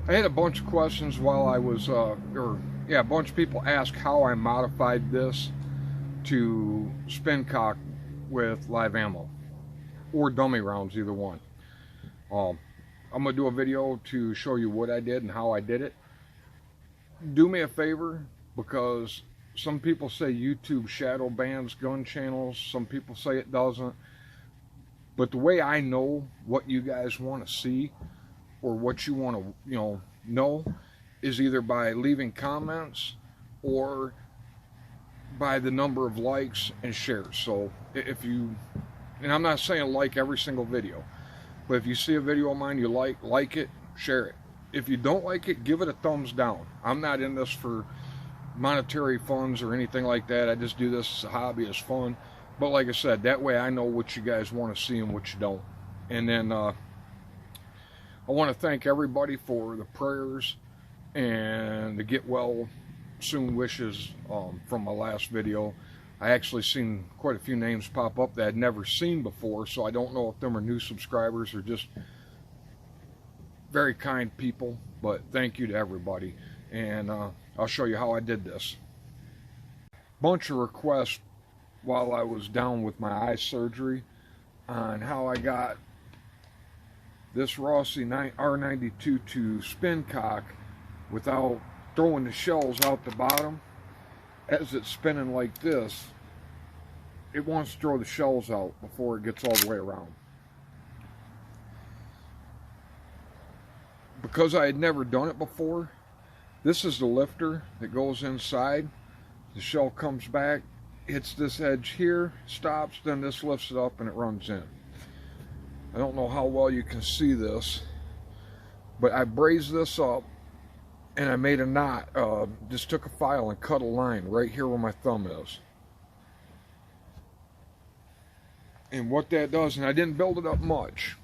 I had a bunch of questions while I was, a bunch of people asked how I modified this to spin cock with live ammo or dummy rounds, either one. Um, I'm gonna do a video to show you what I did and how I did it. Do me a favor, because some people say YouTube shadow bans gun channels, some people say it doesn't. But the way I know what you guys want to see or what you want to, know is either by leaving comments or by the number of likes and shares. So if you, and I'm not saying like every single video, but if you see a video of mine you like it, share it. If you don't like it, give it a thumbs down. I'm not in this for monetary funds or anything like that. I just do this as a hobby, as fun. But like I said, that way I know what you guys want to see and what you don't. And then I want to thank everybody for the prayers and the get well soon wishes from my last video. I actually seen quite a few names pop up that I'd never seen before, so I don't know if them are new subscribers or just very kind people, but thank you to everybody. And I'll show you how I did this. Bunch of requests while I was down with my eye surgery on how I got this Rossi R92 to spin cock without throwing the shells out the bottom. As it's spinning like this, it wants to throw the shells out before it gets all the way around. Because I had never done it before, this is the lifter that goes inside. The shell comes back, hits this edge here, stops, then this lifts it up and it runs in. I don't know how well you can see this, but I brazed this up and I made a knot. Just took a file and cut a line right here where my thumb is. And what that does, and I didn't build it up much,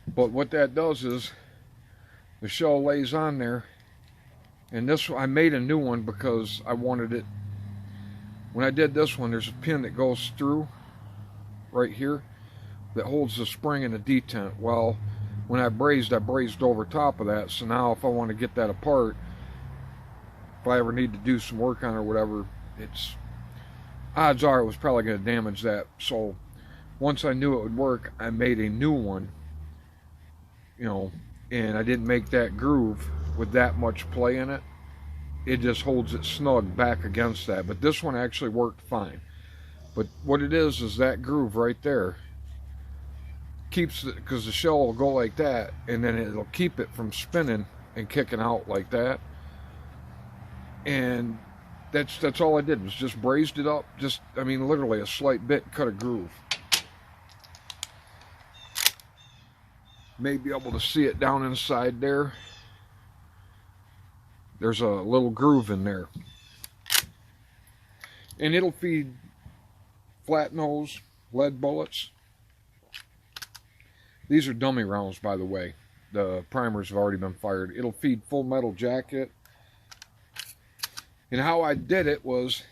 but what that does is the shell lays on there. And this, I made a new one because I wanted it. When I did this one, there's a pin that goes through right here that holds the spring and the detent. Well, when I brazed over top of that. So now if I want to get that apart, if I ever need to do some work on it or whatever, it's odds are it was probably going to damage that. So once I knew it would work, I made a new one, and I didn't make that groove with that much play in it. It just holds it snug back against that. But this one actually worked fine. But what it is that groove right there keeps it, because the shell will go like that, and then it'll keep it from spinning and kicking out like that. And that's all I did, was just brazed it up, just, I mean, literally a slight bit, cut a groove. May be able to see it down inside there. There's a little groove in there. And it'll feed flat nose lead bullets. These are dummy rounds, by the way. The primers have already been fired. It'll feed full metal jacket. And how I did it was,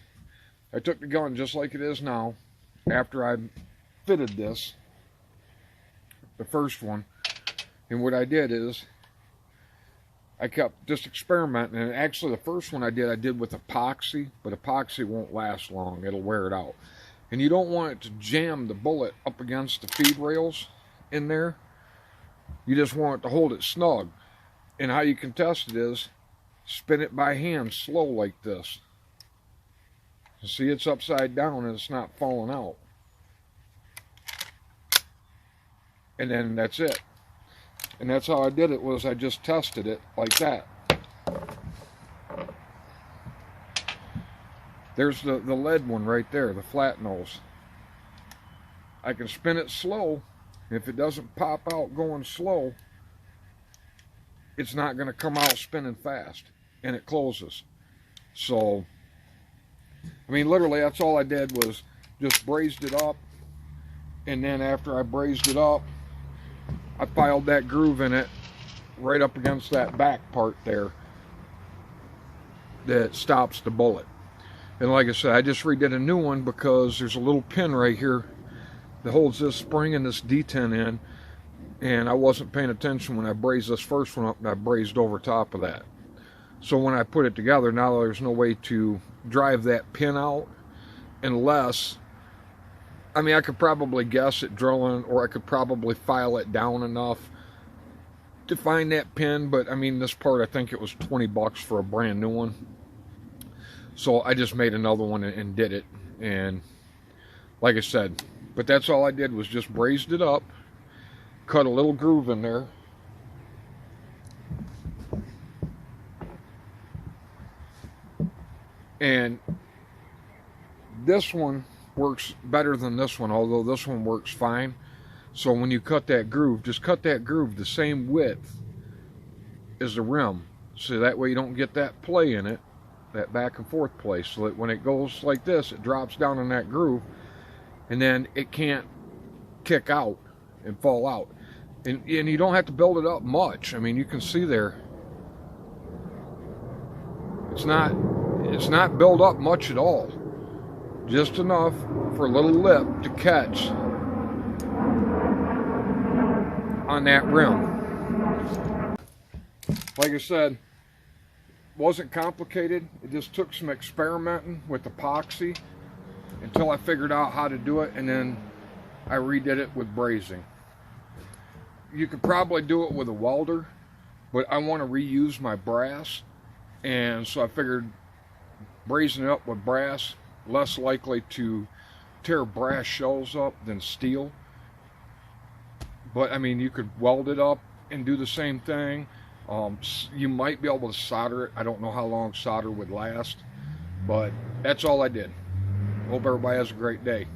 I took the gun just like it is now, after I fitted this, the first one, and what I did is, I kept just experimenting, and actually the first one I did with epoxy, but epoxy won't last long, it'll wear it out. And you don't want it to jam the bullet up against the feed rails in there. You just want it to hold it snug. And how you can test it is, spin it by hand slow like this. You see, it's upside down and it's not falling out. And then that's it. And that's how I did it, was I just tested it like that. There's the lead one right there, the flat nose. I can spin it slow. If it doesn't pop out going slow, it's not going to come out spinning fast, and it closes. So, I mean, literally that's all I did, was just brazed it up, and then after I brazed it up, I filed that groove in it right up against that back part there that stops the bullet. And like I said, I just redid a new one because there's a little pin right here that holds this spring and this detent in. and I wasn't paying attention when I brazed this first one up, and I brazed over top of that. So when I put it together, now there's no way to drive that pin out unless, I mean, I could probably guess at drilling, or I could probably file it down enough to find that pin, but I mean, this part, I think it was 20 bucks for a brand new one. So I just made another one and did it. And like I said, but that's all I did, was just brazed it up, cut a little groove in there, and this one works better than this one, although this one works fine. So when you cut that groove, just cut that groove the same width as the rim, so that way you don't get that play in it, that back and forth play, so that when it goes like this, it drops down in that groove, and then it can't kick out and fall out. And you don't have to build it up much. I mean, you can see there, it's not built up much at all, just enough for a little lip to catch on that rim. Like I said, wasn't complicated. It just took some experimenting with epoxy until I figured out how to do it, and then I redid it with brazing. You could probably do it with a welder, but I want to reuse my brass, and so I figured brazing it up with brass, less likely to tear brass shells up than steel. But I mean, you could weld it up and do the same thing. You might be able to solder it. I don't know how long solder would last, but that's all I did. Hope everybody has a great day.